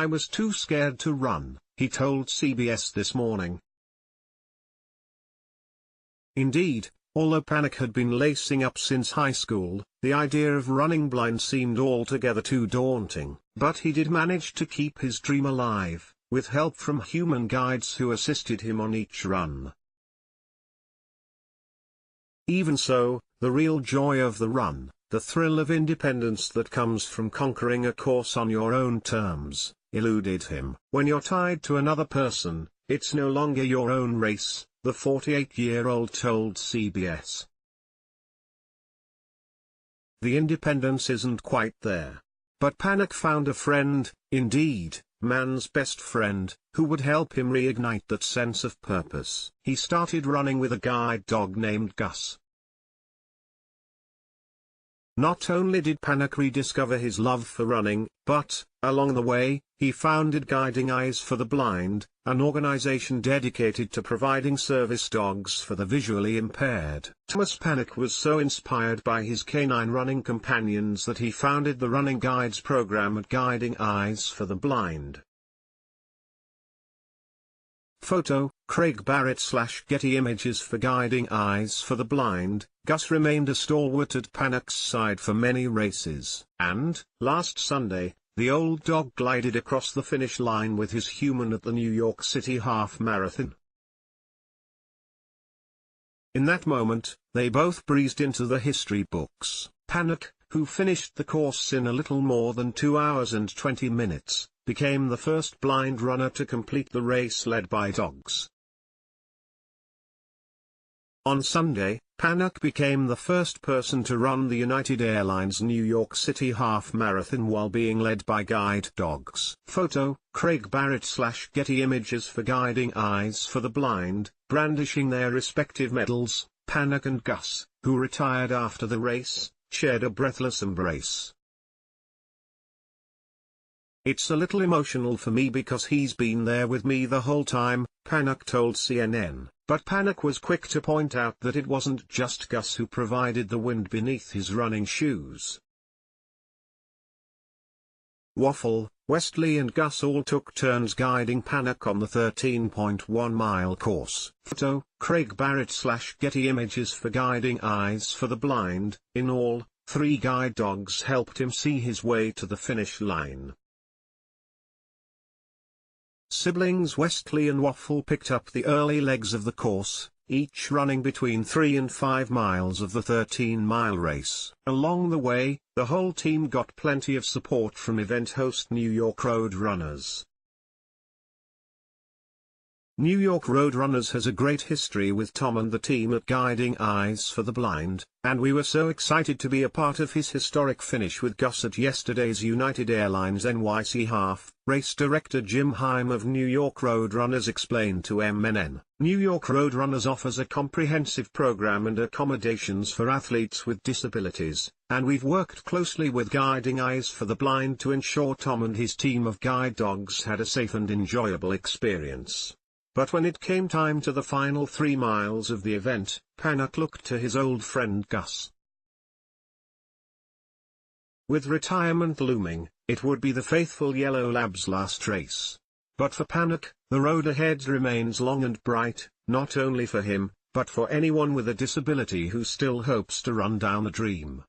"I was too scared to run," he told CBS This Morning. Indeed, although Panek had been lacing up since high school, the idea of running blind seemed altogether too daunting. But he did manage to keep his dream alive, with help from human guides who assisted him on each run. Even so, the real joy of the run, the thrill of independence that comes from conquering a course on your own terms, eluded him. "When you're tied to another person, it's no longer your own race," the 48-year-old told CBS. The independence isn't quite there. But Panek found a friend, indeed, man's best friend, who would help him reignite that sense of purpose. He started running with a guide dog named Gus. Not only did Panek rediscover his love for running, but, along the way, he founded Guiding Eyes for the Blind, an organization dedicated to providing service dogs for the visually impaired. Thomas Panek was so inspired by his canine running companions that he founded the Running Guides program at Guiding Eyes for the Blind. Photo, Craig Barrett/Getty Images. For Guiding Eyes for the Blind, Gus remained a stalwart at Panek's side for many races. And, last Sunday, the old dog glided across the finish line with his human at the New York City Half Marathon. In that moment, they both breezed into the history books. Panek, who finished the course in a little more than 2 hours and 20 minutes, became the first blind runner to complete the race led by dogs. On Sunday, Panek became the first person to run the United Airlines New York City Half Marathon while being led by guide dogs. Photo, Craig Barrett/Getty Images. For Guiding Eyes for the Blind, brandishing their respective medals, Panek and Gus, who retired after the race, shared a breathless embrace. "It's a little emotional for me because he's been there with me the whole time," Panek told CNN. But Panek was quick to point out that it wasn't just Gus who provided the wind beneath his running shoes. Waffle, Wesley and Gus all took turns guiding Panek on the 13.1-mile course. Photo, Craig Barrett/Getty Images. For Guiding Eyes for the Blind, in all, 3 guide dogs helped him see his way to the finish line. Siblings Wesley and Waffle picked up the early legs of the course, each running between 3 and 5 miles of the 13-mile race. Along the way, the whole team got plenty of support from event host New York Road Runners. New York Road Runners has a great history with Tom and the team at Guiding Eyes for the Blind, and we were so excited to be a part of his historic finish with Gus at yesterday's United Airlines NYC Half. Race director Jim Heim of New York Road Runners explained to MNN, "New York Road Runners offers a comprehensive program and accommodations for athletes with disabilities, and we've worked closely with Guiding Eyes for the Blind to ensure Tom and his team of guide dogs had a safe and enjoyable experience." But when it came time to the final 3 miles of the event, Panek looked to his old friend Gus. With retirement looming, it would be the faithful Yellow Lab's last race. But for Panek, the road ahead remains long and bright, not only for him, but for anyone with a disability who still hopes to run down a dream.